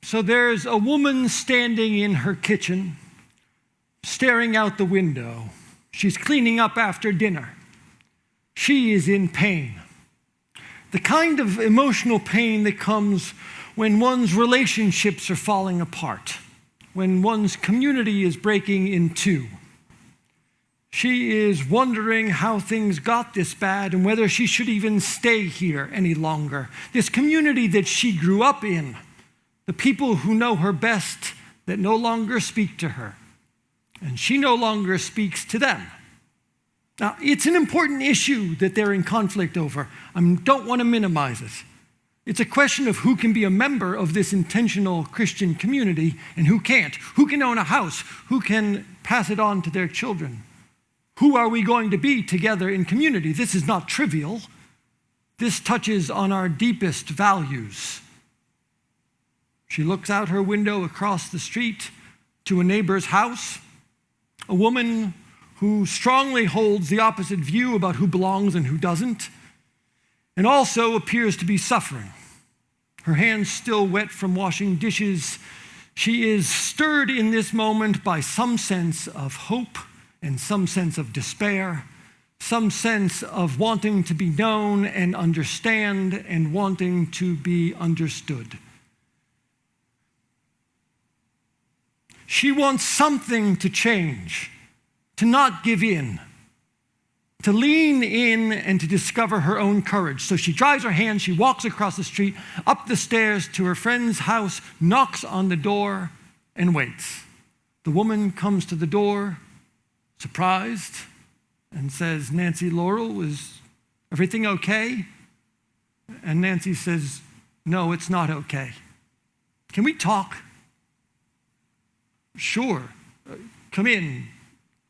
So there's a woman standing in her kitchen, staring out the window. She's cleaning up after dinner. She is in pain. The kind of emotional pain that comes when one's relationships are falling apart, when one's community is breaking in two. She is wondering how things got this bad and whether she should even stay here any longer. This community that she grew up in, the people who know her best that no longer speak to her, and she no longer speaks to them. Now, it's an important issue that they're in conflict over. I don't want to minimize it. It's a question of who can be a member of this intentional Christian community and who can't. Who can own a house? Who can pass it on to their children? Who are we going to be together in community? This is not trivial. This touches on our deepest values. She looks out her window across the street to a neighbor's house, a woman who strongly holds the opposite view about who belongs and who doesn't, and also appears to be suffering. Her hands still wet from washing dishes. She is stirred in this moment by some sense of hope and some sense of despair, some sense of wanting to be known and understand and wanting to be understood. She wants something to change, to not give in, to lean in and to discover her own courage. So she dries her hands, she walks across the street, up the stairs to her friend's house, knocks on the door, and waits. The woman comes to the door, surprised, and says, "Nancy Laurel, is everything okay?" And Nancy says, "No, it's not okay. Can we talk?" "Sure. Come in.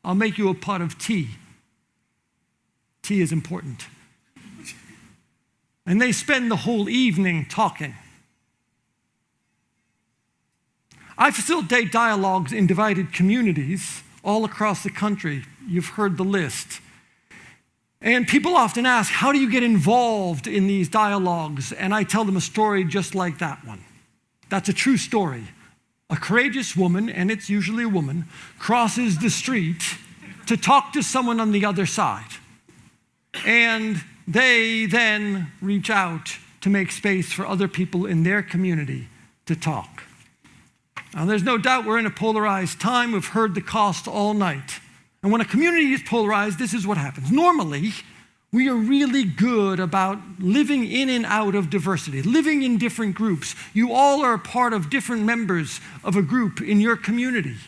I'll make you a pot of tea." Tea is important. And they spend the whole evening talking. I facilitate dialogues in divided communities all across the country. You've heard the list. And people often ask, how do you get involved in these dialogues? And I tell them a story just like that one. That's a true story. A courageous woman, and it's usually a woman, crosses the street to talk to someone on the other side. And they then reach out to make space for other people in their community to talk. Now, there's no doubt we're in a polarized time. We've heard the cost all night. And when a community is polarized, this is what happens. Normally, we are really good about living in and out of diversity, living in different groups. You all are a part of different members of a group in your community.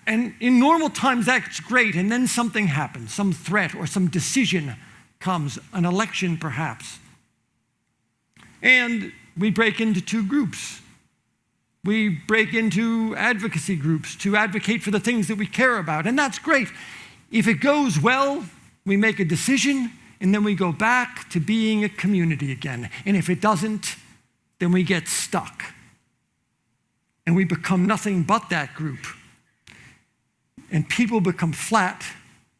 And in normal times, that's great. And then something happens, some threat or some decision comes, an election perhaps. And we break into two groups. We break into advocacy groups to advocate for the things that we care about. And that's great. If it goes well, we make a decision, and then we go back to being a community again. And if it doesn't, then we get stuck. And we become nothing but that group. And people become flat,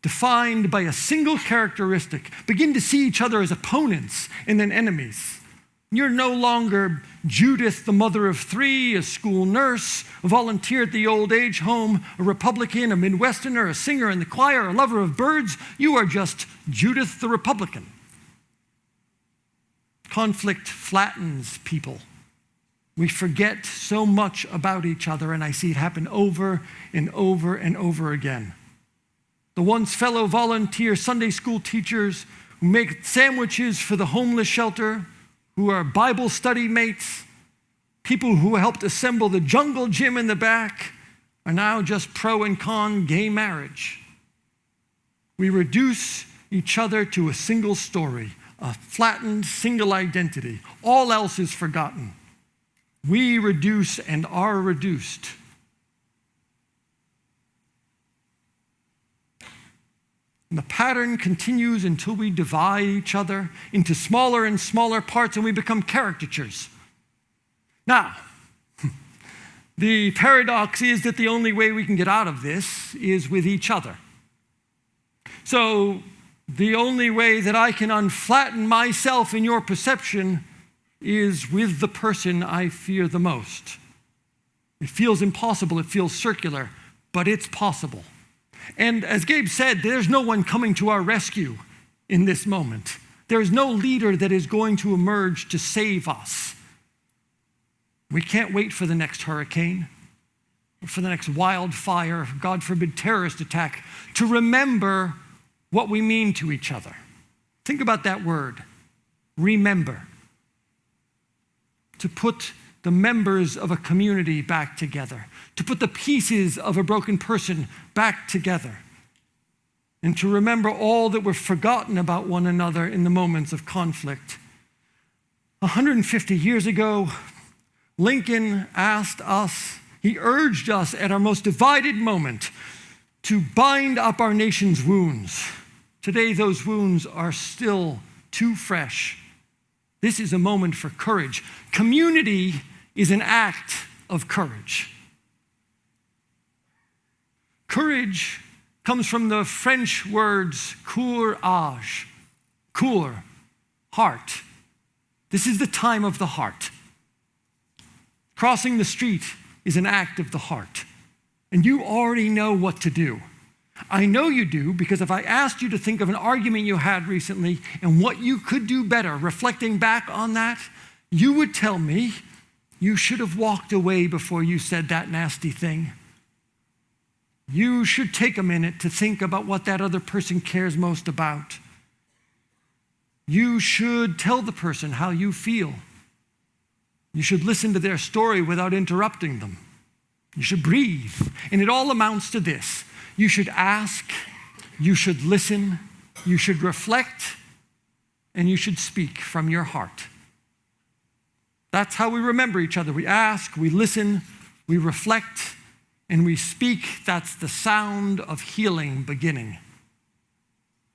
defined by a single characteristic, begin to see each other as opponents and then enemies. You're no longer Judith, the mother of three, a school nurse, a volunteer at the old age home, a Republican, a Midwesterner, a singer in the choir, a lover of birds. You are just Judith the Republican. Conflict flattens people. We forget so much about each other, and I see it happen over and over and over again. The once fellow volunteer Sunday school teachers who make sandwiches for the homeless shelter, who are Bible study mates, people who helped assemble the jungle gym in the back, are now just pro and con gay marriage. We reduce each other to a single story, a flattened single identity. All else is forgotten. We reduce and are reduced. And the pattern continues until we divide each other into smaller and smaller parts and we become caricatures. Now, the paradox is that the only way we can get out of this is with each other. So the only way that I can unflatten myself in your perception is with the person I fear the most. It feels impossible, it feels circular, but it's possible. And as Gabe said, there's no one coming to our rescue in this moment. There's no leader that is going to emerge to save us. We can't wait for the next hurricane, or for the next wildfire, God forbid, terrorist attack, to remember what we mean to each other. Think about that word, remember. To put the members of a community back together, to put the pieces of a broken person back together, and to remember all that we've forgotten about one another in the moments of conflict. 150 years ago, Lincoln asked us, he urged us at our most divided moment to bind up our nation's wounds. Today, those wounds are still too fresh. This is a moment for courage. Community is an act of courage. Courage comes from the French words courage, coeur, heart. This is the time of the heart. Crossing the street is an act of the heart. And you already know what to do. I know you do, because if I asked you to think of an argument you had recently and what you could do better, reflecting back on that, you would tell me you should have walked away before you said that nasty thing. You should take a minute to think about what that other person cares most about. You should tell the person how you feel. You should listen to their story without interrupting them. You should breathe. And it all amounts to this. You should ask, you should listen, you should reflect, and you should speak from your heart. That's how we remember each other. We ask, we listen, we reflect, and we speak. That's the sound of healing beginning.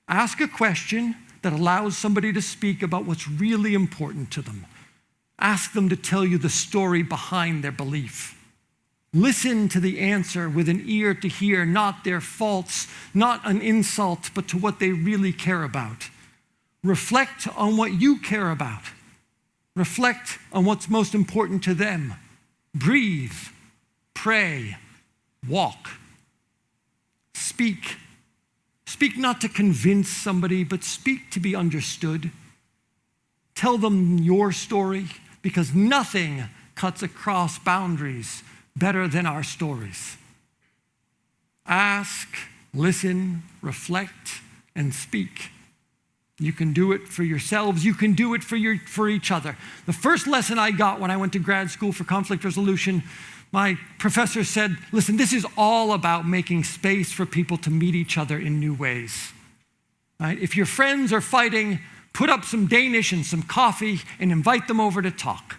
Ask a question that allows somebody to speak about what's really important to them. Ask them to tell you the story behind their belief. Listen to the answer with an ear to hear, not their faults, not an insult, but to what they really care about. Reflect on what you care about. Reflect on what's most important to them. Breathe, pray, walk. Speak. Speak not to convince somebody, but speak to be understood. Tell them your story, because nothing cuts across boundaries better than our stories. Ask, listen, reflect, and speak. You can do it for yourselves. You can do it for each other. The first lesson I got when I went to grad school for conflict resolution, my professor said, listen, this is all about making space for people to meet each other in new ways. Right? If your friends are fighting, put up some Danish and some coffee and invite them over to talk.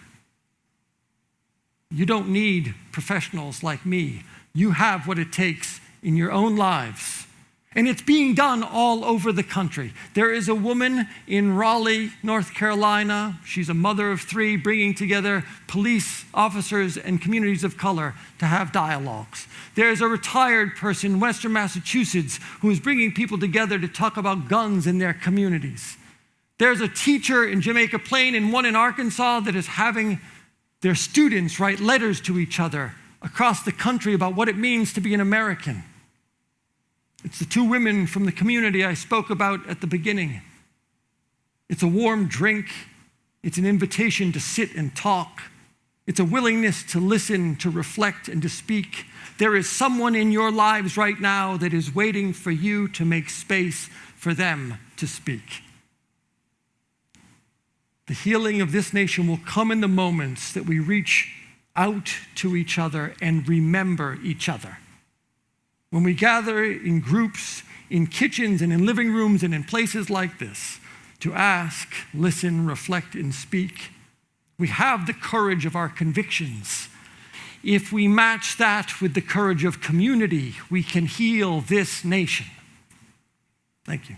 You don't need professionals like me. You have what it takes in your own lives. And it's being done all over the country. There is a woman in Raleigh, North Carolina. She's a mother of 3, bringing together police officers and communities of color to have dialogues. There's a retired person in Western Massachusetts who is bringing people together to talk about guns in their communities. There's a teacher in Jamaica Plain and one in Arkansas that is having their students write letters to each other across the country about what it means to be an American. It's the 2 women from the community I spoke about at the beginning. It's a warm drink. It's an invitation to sit and talk. It's a willingness to listen, to reflect, and to speak. There is someone in your lives right now that is waiting for you to make space for them to speak. The healing of this nation will come in the moments that we reach out to each other and remember each other. When we gather in groups, in kitchens and in living rooms and in places like this, to ask, listen, reflect, and speak, we have the courage of our convictions. If we match that with the courage of community, we can heal this nation. Thank you.